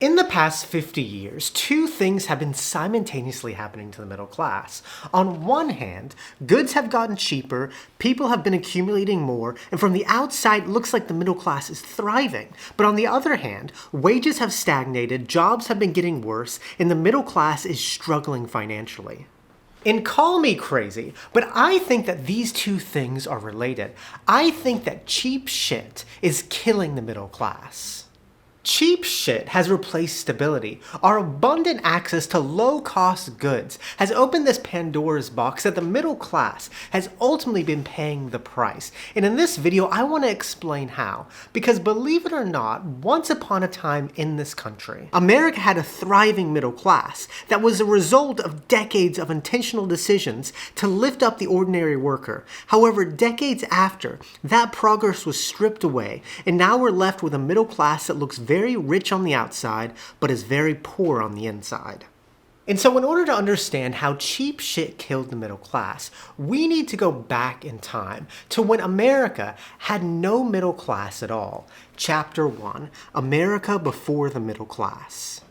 In the past 50 years, two things have been simultaneously happening to the middle class. On one hand, goods have gotten cheaper, people have been accumulating more, and from the outside it looks like the middle class is thriving. But on the other hand, wages have stagnated, jobs have been getting worse, and the middle class is struggling financially. And call me crazy, but I think that these two things are related. I think that cheap shit is killing the middle class. Cheap shit has replaced stability. Our abundant access to low-cost goods has opened this Pandora's box that the middle class has ultimately been paying the price. And in this video, I want to explain how. Because believe it or not, once upon a time in this country, America had a thriving middle class that was a result of decades of intentional decisions to lift up the ordinary worker. However, decades after, that progress was stripped away, and now we're left with a middle class that looks very rich on the outside, but is very poor on the inside. And so in order to understand how cheap shit killed the middle class, we need to go back in time to when America had no middle class at all. Chapter 1, America before the middle class.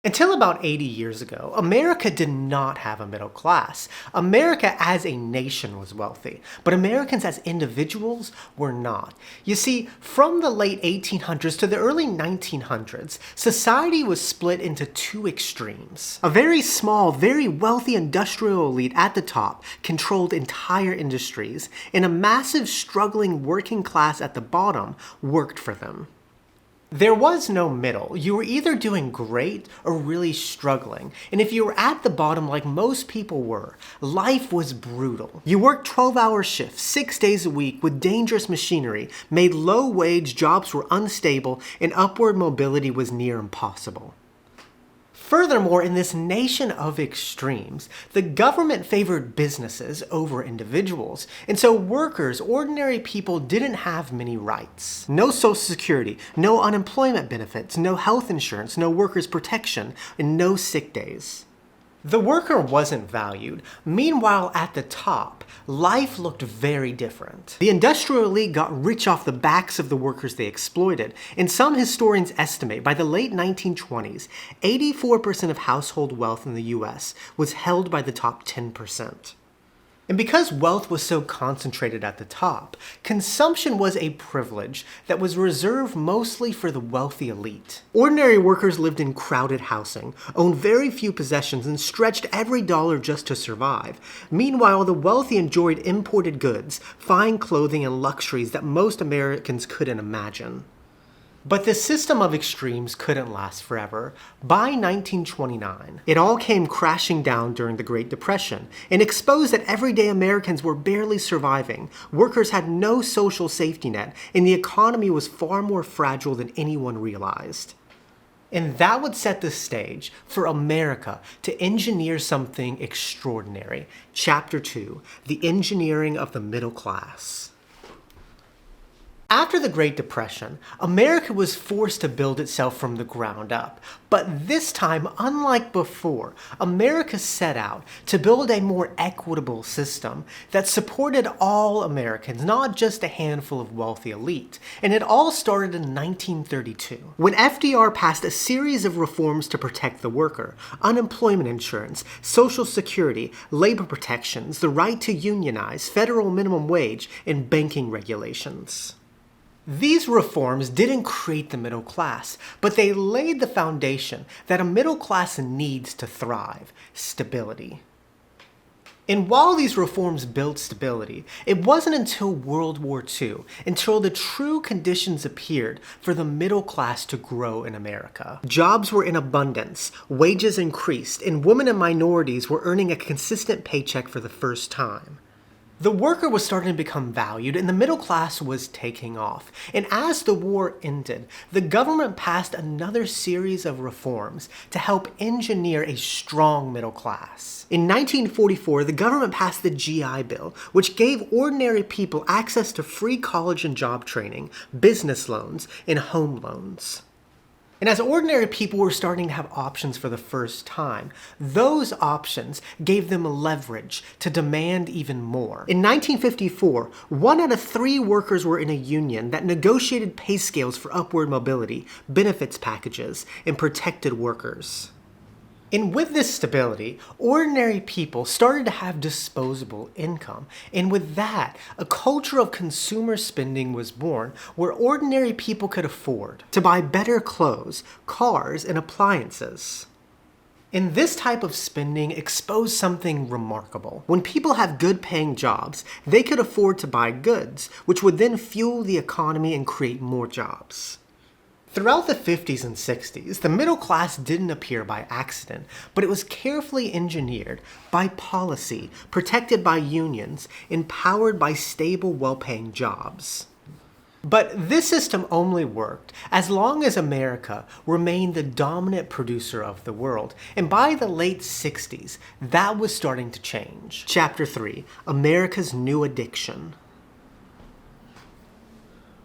Until about 80 years ago, America did not have a middle class. America as a nation was wealthy, but Americans as individuals were not. You see, from the late 1800s to the early 1900s, society was split into two extremes. A very small, very wealthy industrial elite at the top controlled entire industries, and a massive, struggling working class at the bottom worked for them. There was no middle. You were either doing great or really struggling. And if you were at the bottom like most people were, life was brutal. You worked 12-hour shifts, 6 days a week with dangerous machinery, made low wage, jobs were unstable, and upward mobility was near impossible. Furthermore, in this nation of extremes, the government favored businesses over individuals, and so workers, ordinary people, didn't have many rights. No social security, no unemployment benefits, no health insurance, no workers' protection, and no sick days. The worker wasn't valued. Meanwhile, at the top, life looked very different. The industrial elite got rich off the backs of the workers they exploited, and some historians estimate by the late 1920s, 84% of household wealth in the US was held by the top 10%. And because wealth was so concentrated at the top, consumption was a privilege that was reserved mostly for the wealthy elite. Ordinary workers lived in crowded housing, owned very few possessions, and stretched every dollar just to survive. Meanwhile, the wealthy enjoyed imported goods, fine clothing, and luxuries that most Americans couldn't imagine. But the system of extremes couldn't last forever. By 1929, it all came crashing down during the Great Depression and exposed that everyday Americans were barely surviving, workers had no social safety net, and the economy was far more fragile than anyone realized. And that would set the stage for America to engineer something extraordinary. Chapter 2, The Engineering of the Middle Class. After the Great Depression, America was forced to build itself from the ground up. But this time, unlike before, America set out to build a more equitable system that supported all Americans, not just a handful of wealthy elite. And it all started in 1932, when FDR passed a series of reforms to protect the worker: unemployment insurance, Social Security, labor protections, the right to unionize, federal minimum wage, and banking regulations. These reforms didn't create the middle class, but they laid the foundation that a middle class needs to thrive: stability. And while these reforms built stability, it wasn't until World War II, until the true conditions appeared for the middle class to grow in America. Jobs were in abundance, wages increased, and women and minorities were earning a consistent paycheck for the first time. The worker was starting to become valued, and the middle class was taking off. And as the war ended, the government passed another series of reforms to help engineer a strong middle class. In 1944, the government passed the GI Bill, which gave ordinary people access to free college and job training, business loans, and home loans. And as ordinary people were starting to have options for the first time, those options gave them leverage to demand even more. In 1954, 1 out of 3 workers were in a union that negotiated pay scales for upward mobility, benefits packages, and protected workers. And with this stability, ordinary people started to have disposable income. And with that, a culture of consumer spending was born where ordinary people could afford to buy better clothes, cars, and appliances. And this type of spending exposed something remarkable. When people have good paying jobs, they could afford to buy goods, which would then fuel the economy and create more jobs. Throughout the 50s and 60s, the middle class didn't appear by accident, but it was carefully engineered by policy, protected by unions, empowered by stable, well-paying jobs. But this system only worked as long as America remained the dominant producer of the world, and by the late 60s, that was starting to change. Chapter 3, America's New Addiction.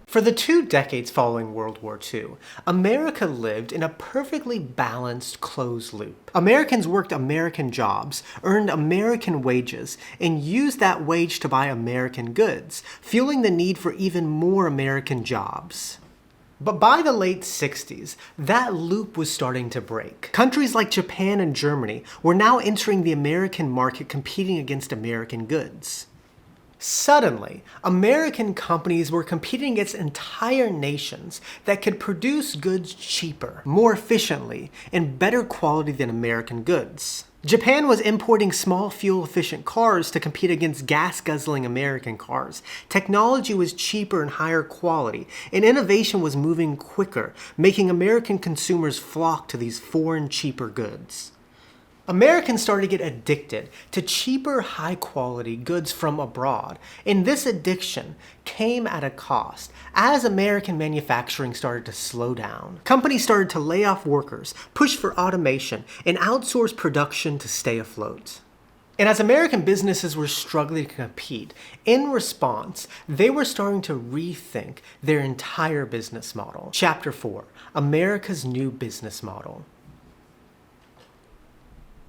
For the 2 decades following World War II, America lived in a perfectly balanced closed loop. Americans worked American jobs, earned American wages, and used that wage to buy American goods, fueling the need for even more American jobs. But by the late 60s, that loop was starting to break. Countries like Japan and Germany were now entering the American market competing against American goods. Suddenly, American companies were competing against entire nations that could produce goods cheaper, more efficiently, and better quality than American goods. Japan was importing small fuel-efficient cars to compete against gas-guzzling American cars. Technology was cheaper and higher quality, and innovation was moving quicker, making American consumers flock to these foreign, cheaper goods. Americans started to get addicted to cheaper, high-quality goods from abroad, and this addiction came at a cost as American manufacturing started to slow down. Companies started to lay off workers, push for automation, and outsource production to stay afloat. And as American businesses were struggling to compete, in response, they were starting to rethink their entire business model. Chapter 4, America's New Business Model.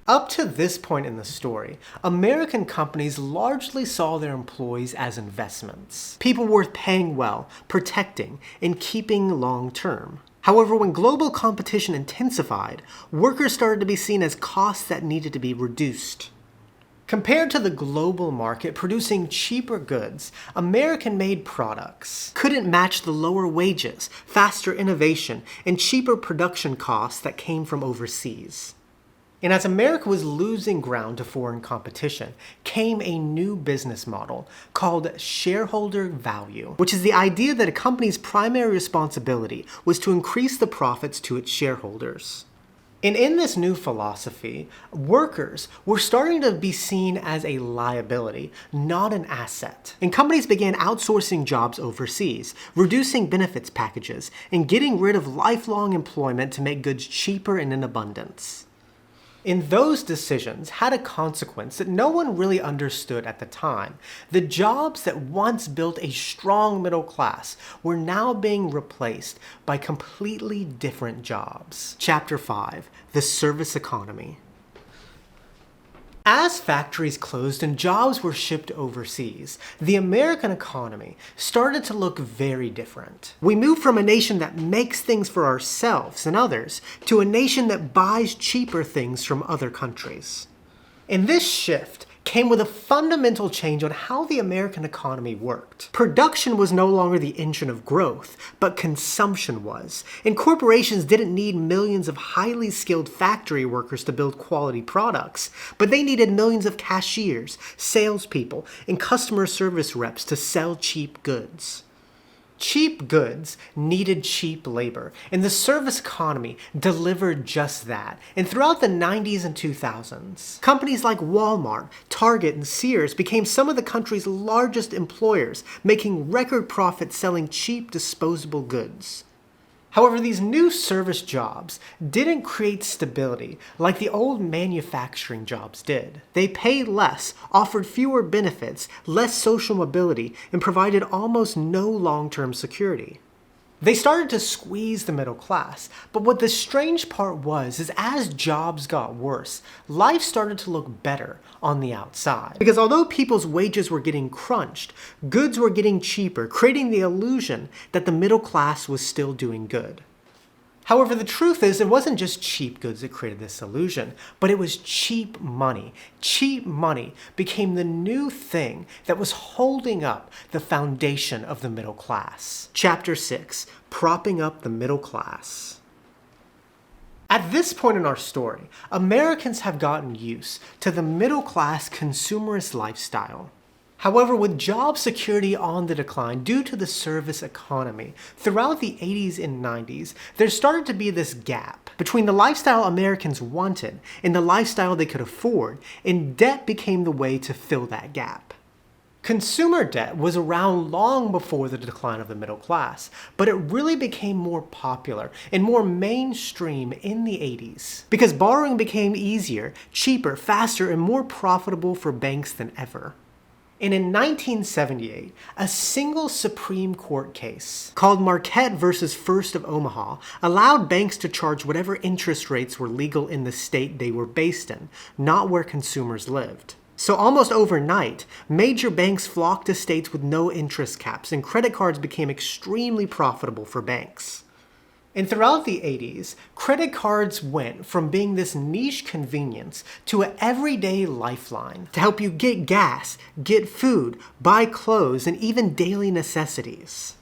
Up to this point in the story, American companies largely saw their employees as investments, people worth paying well, protecting, and keeping long term. However, when global competition intensified, workers started to be seen as costs that needed to be reduced. Compared to the global market producing cheaper goods, American-made products couldn't match the lower wages, faster innovation, and cheaper production costs that came from overseas. And as America was losing ground to foreign competition, came a new business model called shareholder value, which is the idea that a company's primary responsibility was to increase the profits to its shareholders. And in this new philosophy, workers were starting to be seen as a liability, not an asset. And companies began outsourcing jobs overseas, reducing benefits packages, and getting rid of lifelong employment to make goods cheaper and in abundance. And those decisions had a consequence that no one really understood at the time. The jobs that once built a strong middle class were now being replaced by completely different jobs. Chapter 5, The Service Economy. As factories closed and jobs were shipped overseas, the American economy started to look very different. We moved from a nation that makes things for ourselves and others to a nation that buys cheaper things from other countries. And this shift came with a fundamental change on how the American economy worked. Production was no longer the engine of growth, but consumption was. And corporations didn't need millions of highly skilled factory workers to build quality products, but they needed millions of cashiers, salespeople, and customer service reps to sell cheap goods. Cheap goods needed cheap labor, and the service economy delivered just that. And throughout the 90s and 2000s, companies like Walmart, Target, and Sears became some of the country's largest employers, making record profits selling cheap disposable goods. However, these new service jobs didn't create stability like the old manufacturing jobs did. They paid less, offered fewer benefits, less social mobility, and provided almost no long-term security. They started to squeeze the middle class, but what the strange part was is as jobs got worse, life started to look better on the outside. Because although people's wages were getting crunched, goods were getting cheaper, creating the illusion that the middle class was still doing good. However, the truth is, it wasn't just cheap goods that created this illusion, but it was cheap money. Cheap money became the new thing that was holding up the foundation of the middle class. Chapter 6, Propping Up the Middle Class. At this point in our story, Americans have gotten used to the middle class consumerist lifestyle. However, with job security on the decline due to the service economy, throughout the 80s and 90s, there started to be this gap between the lifestyle Americans wanted and the lifestyle they could afford, and debt became the way to fill that gap. Consumer debt was around long before the decline of the middle class, but it really became more popular and more mainstream in the 80s because borrowing became easier, cheaper, faster, and more profitable for banks than ever. And in 1978, a single Supreme Court case called Marquette versus First of Omaha allowed banks to charge whatever interest rates were legal in the state they were based in, not where consumers lived. So almost overnight, major banks flocked to states with no interest caps, and credit cards became extremely profitable for banks. And throughout the 80s, credit cards went from being this niche convenience to an everyday lifeline to help you get gas, get food, buy clothes, and even daily necessities.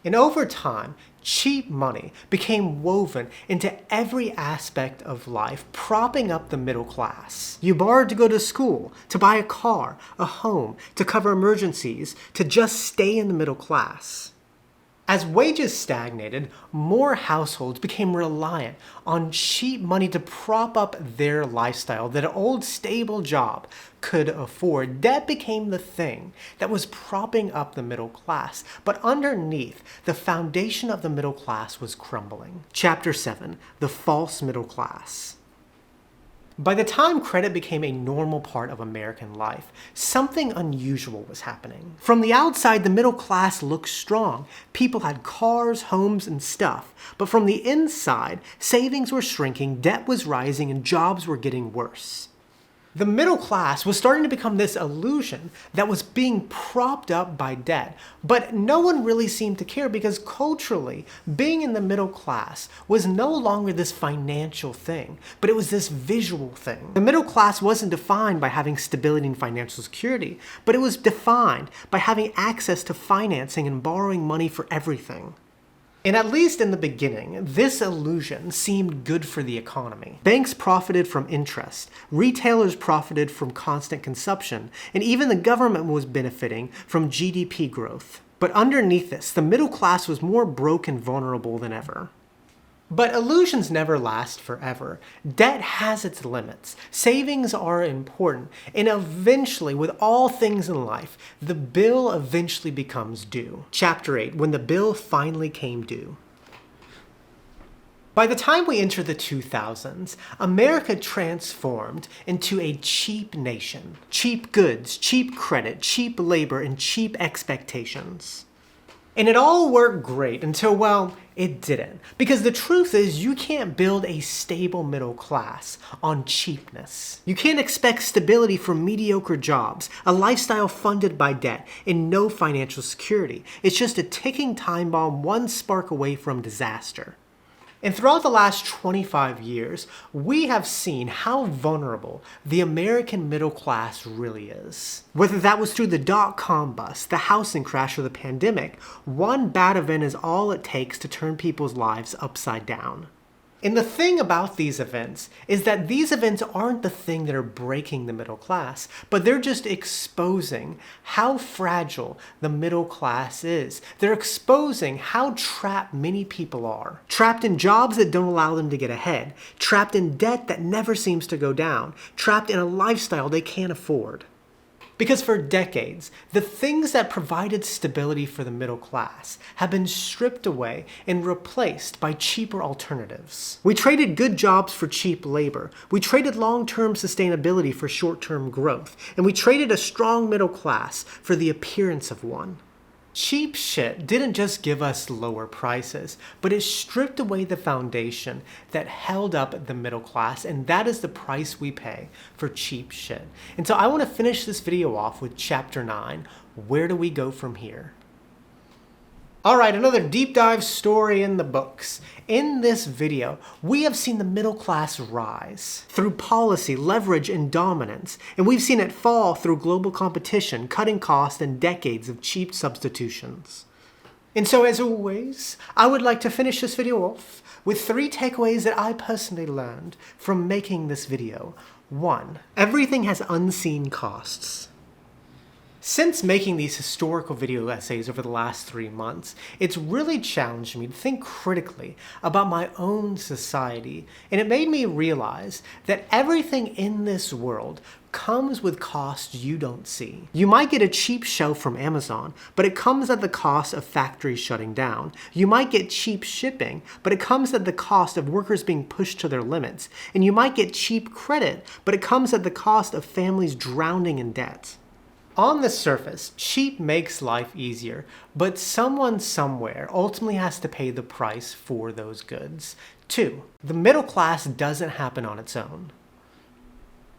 And over time, cheap money became woven into every aspect of life, propping up the middle class. You borrowed to go to school, to buy a car, a home, to cover emergencies, to just stay in the middle class. As wages stagnated, more households became reliant on cheap money to prop up their lifestyle that an old stable job could afford. Debt became the thing that was propping up the middle class, but underneath, the foundation of the middle class was crumbling. Chapter 7, The False Middle Class. By the time credit became a normal part of American life, something unusual was happening. From the outside, the middle class looked strong. People had cars, homes, and stuff. But from the inside, savings were shrinking, debt was rising, and jobs were getting worse. The middle class was starting to become this illusion that was being propped up by debt, but no one really seemed to care because culturally, being in the middle class was no longer this financial thing, but it was this visual thing. The middle class wasn't defined by having stability and financial security, but it was defined by having access to financing and borrowing money for everything. And at least in the beginning, this illusion seemed good for the economy. Banks profited from interest, retailers profited from constant consumption, and even the government was benefiting from GDP growth. But underneath this, the middle class was more broke and vulnerable than ever. But illusions never last forever. Debt has its limits. Savings are important. And eventually, with all things in life, the bill eventually becomes due. Chapter 8, When the Bill Finally Came Due. By the time we enter the 2000s, America transformed into a cheap nation. Cheap goods, cheap credit, cheap labor, and cheap expectations. And it all worked great until, well, it didn't. Because the truth is, you can't build a stable middle class on cheapness. You can't expect stability from mediocre jobs, a lifestyle funded by debt, and no financial security. It's just a ticking time bomb, one spark away from disaster. And throughout the last 25 years, we have seen how vulnerable the American middle class really is. Whether that was through the dot-com bust, the housing crash, or the pandemic, one bad event is all it takes to turn people's lives upside down. And the thing about these events is that these events aren't the thing that are breaking the middle class, but they're just exposing how fragile the middle class is. They're exposing how trapped many people are. Trapped in jobs that don't allow them to get ahead. Trapped in debt that never seems to go down. Trapped in a lifestyle they can't afford. Because for decades, the things that provided stability for the middle class have been stripped away and replaced by cheaper alternatives. We traded good jobs for cheap labor. We traded long-term sustainability for short-term growth. And we traded a strong middle class for the appearance of one. Cheap shit didn't just give us lower prices, but it stripped away the foundation that held up the middle class, and that is the price we pay for cheap shit. And so I want to finish this video off with chapter 9. Where do we go from here? All right, another deep dive story in the books. In this video, we have seen the middle class rise through policy, leverage, and dominance, and we've seen it fall through global competition, cutting costs, and decades of cheap substitutions. And so, as always, I would like to finish this video off with 3 takeaways that I personally learned from making this video. 1. Everything has unseen costs. Since making these historical video essays over the last 3 months, it's really challenged me to think critically about my own society, and it made me realize that everything in this world comes with costs you don't see. You might get a cheap shelf from Amazon, but it comes at the cost of factories shutting down. You might get cheap shipping, but it comes at the cost of workers being pushed to their limits. And you might get cheap credit, but it comes at the cost of families drowning in debt. On the surface, cheap makes life easier, but someone somewhere ultimately has to pay the price for those goods. 2. The middle class doesn't happen on its own.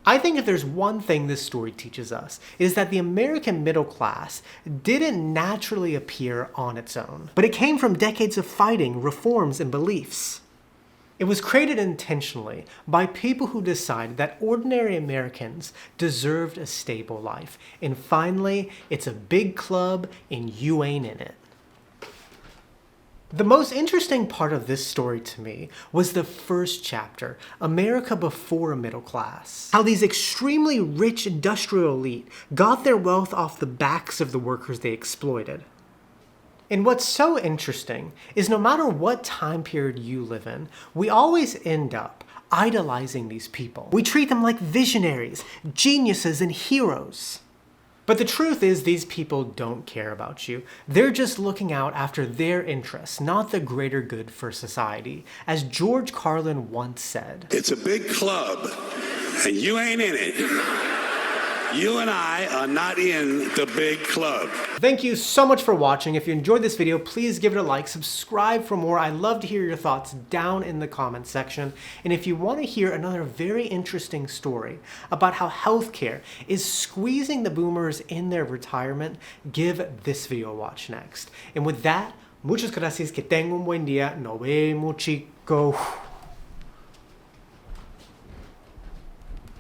I think if there's one thing this story teaches us, it is that the American middle class didn't naturally appear on its own, but it came from decades of fighting, reforms, and beliefs. It was created intentionally by people who decided that ordinary Americans deserved a stable life. And finally, it's a big club and you ain't in it. The most interesting part of this story to me was the first chapter, America Before a Middle Class. How these extremely rich industrial elite got their wealth off the backs of the workers they exploited. And what's so interesting is no matter what time period you live in, we always end up idolizing these people. We treat them like visionaries, geniuses, and heroes. But the truth is these people don't care about you. They're just looking out after their interests, not the greater good for society. As George Carlin once said, "It's a big club, and you ain't in it. You and I are not in the big club." Thank you so much for watching. If you enjoyed this video, please give it a like, subscribe for more. I'd love to hear your thoughts down in the comments section. And if you want to hear another very interesting story about how healthcare is squeezing the boomers in their retirement, give this video a watch next. And with that, muchas gracias, que tengan un buen día. Nos vemos, chicos.